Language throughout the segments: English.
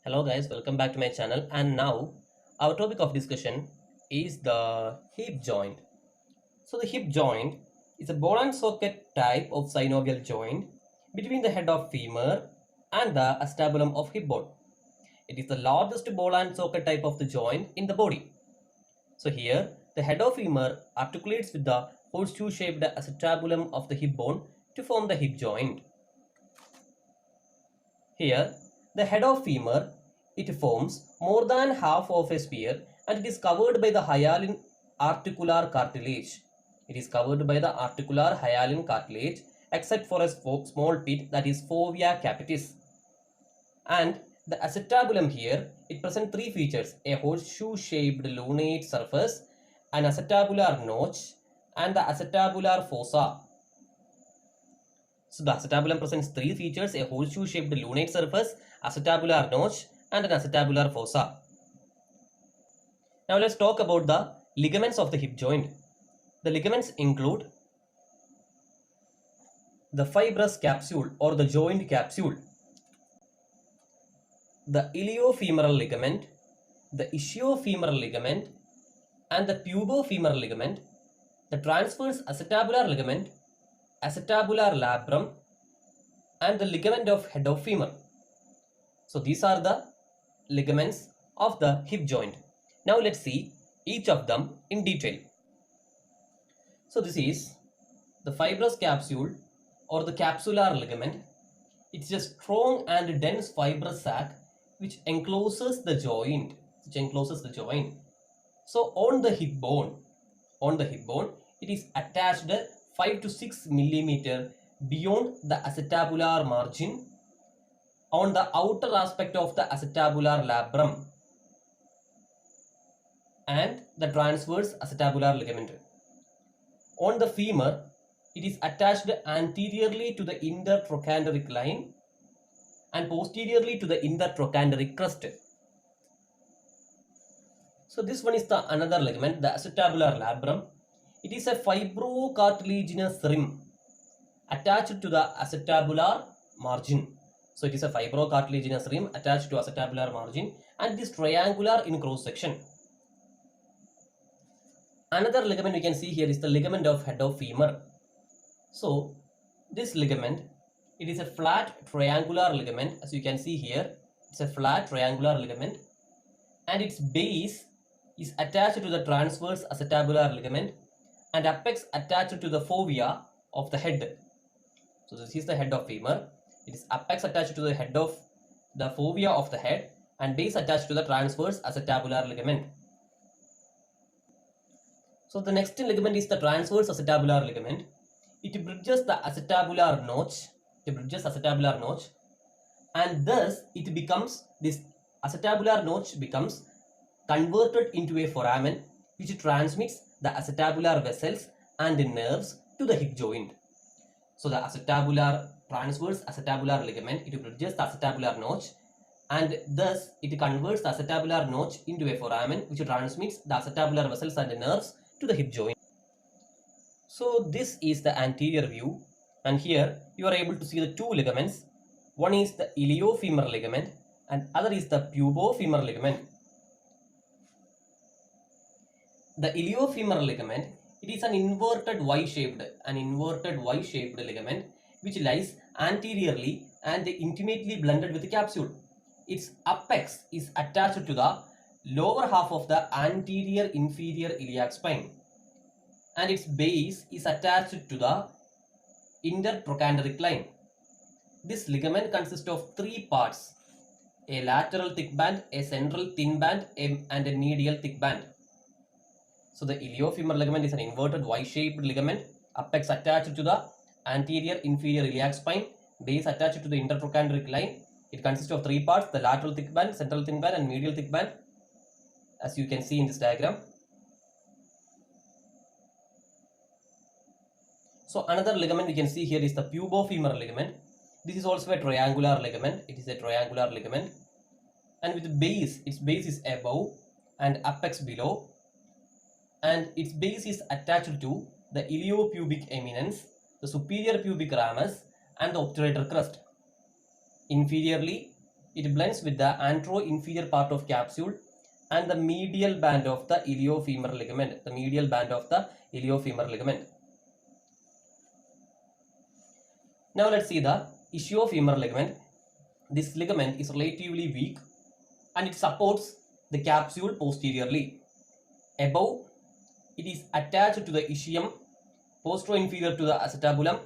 Hello guys, welcome back to my channel, and now our topic of discussion is the hip joint. So the hip joint is a ball and socket type of synovial joint between the head of femur and the acetabulum of hip bone. It is the largest ball and socket type of the joint in the body. So here the head of femur articulates with the horseshoe shaped acetabulum of the hip bone to form the hip joint. Here, the head of femur, it forms more than half of a sphere and it is covered by the hyaline articular cartilage. It is covered by the articular hyaline cartilage except for a small pit, that is fovea capitis. And the acetabulum here, it presents three features: a horseshoe shaped lunate surface, an acetabular notch, and the acetabular fossa. So the acetabulum presents three features: a horseshoe-shaped lunate surface, acetabular notch, and an acetabular fossa. Now let's talk about the ligaments of the hip joint. The ligaments include the fibrous capsule or the joint capsule, the iliofemoral ligament, the ischiofemoral ligament, and the pubofemoral ligament, the transverse acetabular ligament, acetabular labrum, and the ligament of head of femur. So these are the ligaments of the hip joint. Now let's see each of them in detail. So this is the fibrous capsule or the capsular ligament. It's a strong and dense fibrous sac which encloses the joint. So on the hip bone, it is attached 5 to 6 millimeter beyond the acetabular margin on the outer aspect of the acetabular labrum and the transverse acetabular ligament. On the femur, it is attached anteriorly to the intertrochanteric line and posteriorly to the intertrochanteric crest. So this one is the another ligament, the acetabular labrum. It is a fibrocartilaginous rim attached to the acetabular margin. So it is a fibrocartilaginous rim attached to acetabular margin and it is triangular in cross section. Another ligament we can see here is the ligament of head of femur. So this ligament, it is a flat triangular ligament, as you can see here. It's a flat triangular ligament and its base is attached to the transverse acetabular ligament and apex attached to the fovea of the head. So this is the head of femur. It is apex attached to the head of the fovea of the head and base attached to the transverse acetabular ligament. So the next ligament is the transverse acetabular ligament. It bridges the acetabular notch. And thus it becomes, this acetabular notch becomes converted into a foramen which transmits the acetabular vessels and nerves to the hip joint. So the transverse acetabular ligament, it bridges the acetabular notch and thus it converts the acetabular notch into a foramen which transmits the acetabular vessels and nerves to the hip joint. So this is the anterior view, and here you are able to see the two ligaments. One is the iliofemoral ligament and other is the pubofemoral ligament. The iliofemoral ligament, it is an inverted Y-shaped ligament which lies anteriorly and intimately blended with the capsule. Its apex is attached to the lower half of the anterior inferior iliac spine and its base is attached to the intertrochanteric line. This ligament consists of three parts: a lateral thick band, a central thin band, and a medial thick band. So the iliofemoral ligament is an inverted Y-shaped ligament, apex attached to the anterior inferior iliac spine, base attached to the intertrochanteric line. It consists of three parts: the lateral thick band, central thin band, and medial thick band, as you can see in this diagram. So another ligament we can see here is the pubofemoral ligament. This is also a triangular ligament. It is a triangular ligament and with base, its base is above and apex below, and its base is attached to the iliopubic eminence, the superior pubic ramus, and the obturator crest. Inferiorly, it blends with the antero-inferior part of capsule and the medial band of the iliofemoral ligament. The medial band of the iliofemoral ligament. Now let's see the ischiofemoral ligament. This ligament is relatively weak and it supports the capsule posteriorly. Above, it is attached to the ischium, postero-inferior to the acetabulum,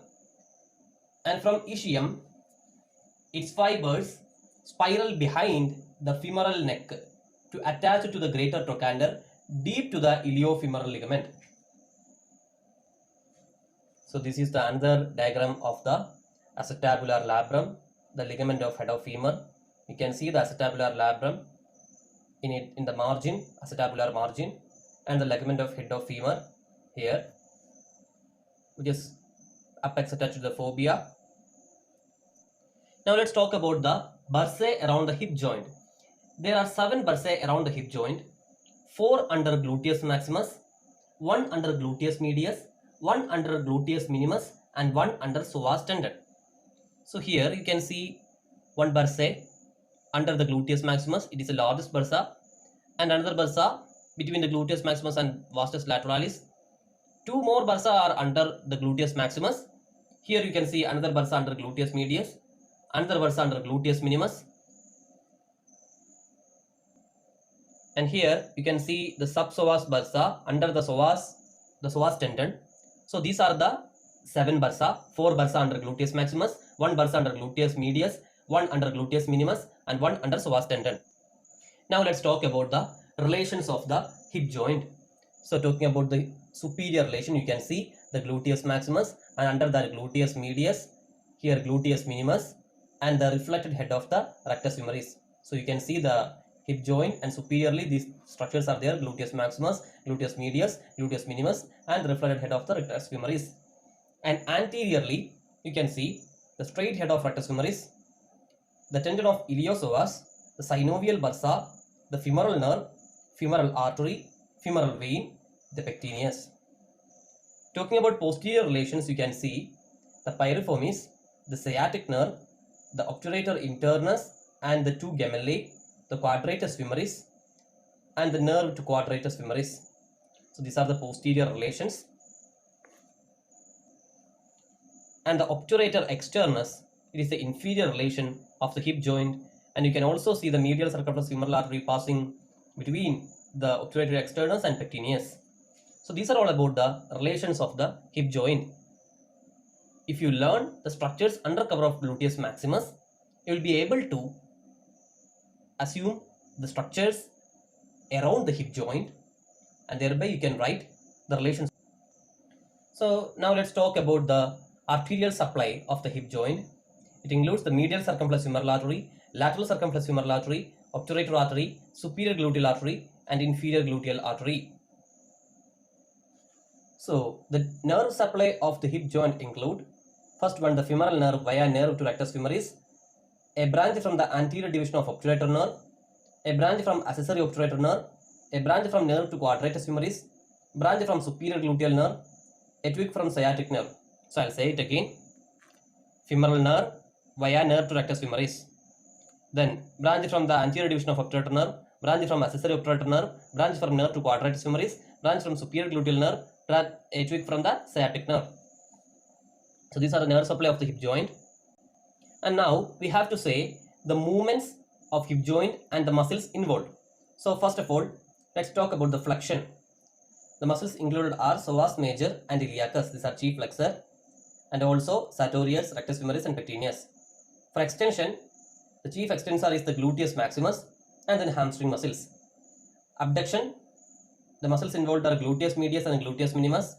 and from ischium, its fibers spiral behind the femoral neck to attach to the greater trochanter deep to the iliofemoral ligament. So this is the another diagram of the acetabular labrum, the ligament of head of femur. You can see the acetabular labrum in the margin, acetabular margin, and the ligament of head of femur here, which is apex attached to the fovea. Now let's talk about the bursae around the hip joint. There are 7 bursae around the hip joint, 4 under gluteus maximus, 1 under gluteus medius, 1 under gluteus minimus, and 1 under psoas tendon. So here you can see one bursae under the gluteus maximus. It is the largest bursa, and another bursa between the gluteus maximus and vastus lateralis. 2 more bursa are under the gluteus maximus. Here you can see another bursa under gluteus medius, another bursa under gluteus minimus, and here you can see the subpsoas bursa under the psoas tendon. So these are the 7 bursa, 4 bursa under gluteus maximus, 1 bursa under gluteus medius, 1 under gluteus minimus, and 1 under psoas tendon. Now let's talk about the relations of the hip joint. So talking about the superior relation, you can see the gluteus maximus, and under the gluteus medius, here gluteus minimus, and the reflected head of the rectus femoris. So you can see the hip joint, and superiorly these structures are there: gluteus maximus, gluteus medius, gluteus minimus, and the reflected head of the rectus femoris. And anteriorly you can see the straight head of rectus femoris, the tendon of iliopsoas, the synovial bursa, the femoral nerve, femoral artery, femoral vein, the pectineus. Talking about posterior relations, you can see the piriformis, the sciatic nerve, the obturator internus, and the 2 gemellae, the quadratus femoris, and the nerve to quadratus femoris. So these are the posterior relations. And the obturator externus, it is the inferior relation of the hip joint, and you can also see the medial circumflex femoral artery passing between the obturator externus and pectineus. So these are all about the relations of the hip joint. If you learn the structures under cover of gluteus maximus, you will be able to assume the structures around the hip joint, and thereby you can write the relations. So now let's talk about the arterial supply of the hip joint. It includes the medial circumflex femoral artery, lateral circumflex femoral artery, obturator artery, superior gluteal artery, and inferior gluteal artery. So the nerve supply of the hip joint include: first one, the femoral nerve via nerve to rectus femoris, a branch from the anterior division of obturator nerve, a branch from accessory obturator nerve, a branch from nerve to quadratus femoris, branch from superior gluteal nerve, a twig from sciatic nerve. So I'll say it again: femoral nerve via nerve to rectus femoris, then branch from the anterior division of obturator nerve, branch from accessory obturator nerve, branch from nerve to quadratus femoris, branch from superior gluteal nerve, a twig from the sciatic nerve. So these are the nerve supply of the hip joint. And now we have to say the movements of hip joint and the muscles involved. So first of all, let's talk about the flexion. The muscles included are psoas major and iliacus. These are chief flexor, and also sartorius, rectus femoris, and pectineus. For extension, the chief extensor is the gluteus maximus, and then hamstring muscles. Abduction, the muscles involved are gluteus medius and gluteus minimus,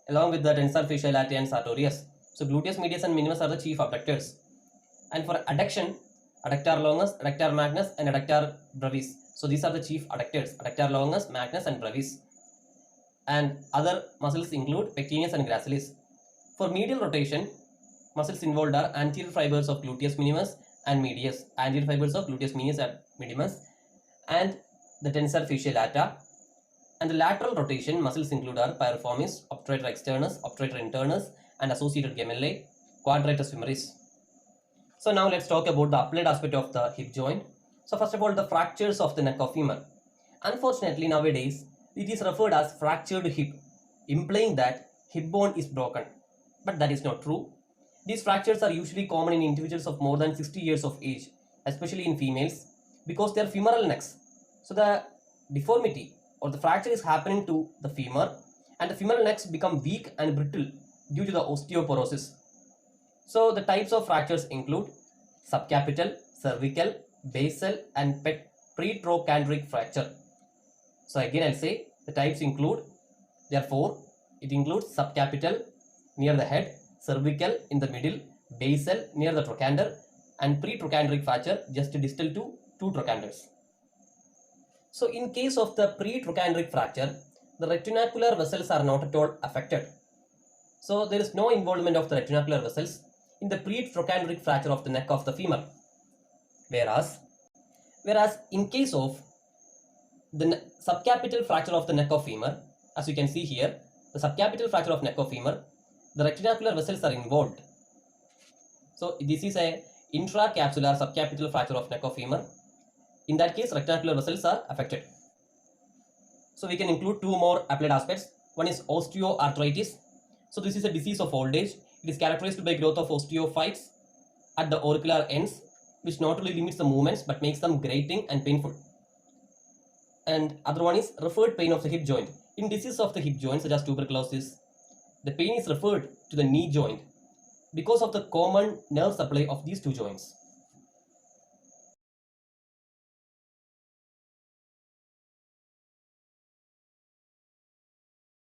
along with the tensor fasciae latae and sartorius. So gluteus medius and minimus are the chief abductors. And for adduction, adductor longus, adductor magnus, and adductor brevis. So these are the chief adductors: adductor longus, magnus, and brevis. And other muscles include pectineus and gracilis. For medial rotation, muscles involved are anterior fibers of gluteus minimus and medius, anterior fibers of gluteus medius and minimus, and the tensor fasciae lata. And the lateral rotation, muscles include are piriformis, obturator externus, obturator internus, and associated gemellae, quadratus femoris. So now let's talk about the applied aspect of the hip joint. So first of all, the fractures of the neck of femur. Unfortunately, nowadays it is referred as fractured hip, implying that hip bone is broken. But that is not true. These fractures are usually common in individuals of more than 60 years of age, especially in females, because they are femoral necks. So the deformity or the fracture is happening to the femur, and the femoral necks become weak and brittle due to the osteoporosis. So the types of fractures include subcapital, cervical, basal, and pretrochanteric fracture. So again I'll say the types include, there are four. It includes subcapital near the head, cervical in the middle, basal near the trochanter, and pretrochanteric fracture just distal to two trochanters. So in case of the pretrochanteric fracture, the retinacular vessels are not at all affected. So there is no involvement of the retinacular vessels in the pretrochanteric fracture of the neck of the femur. Whereas in case of the subcapital fracture of the neck of femur, as you can see here, the subcapital fracture of neck of femur, the retinacular vessels are involved. So this is a intracapsular subcapital fracture of neck of femur. In that case, retinacular vessels are affected. So we can include two more applied aspects. One is osteoarthritis. So this is a disease of old age. It is characterized by growth of osteophytes at the auricular ends, which not only limits the movements but makes them grating and painful. And other one is referred pain of the hip joint. In disease of the hip joint such as tuberculosis, the pain is referred to the knee joint because of the common nerve supply of these two joints.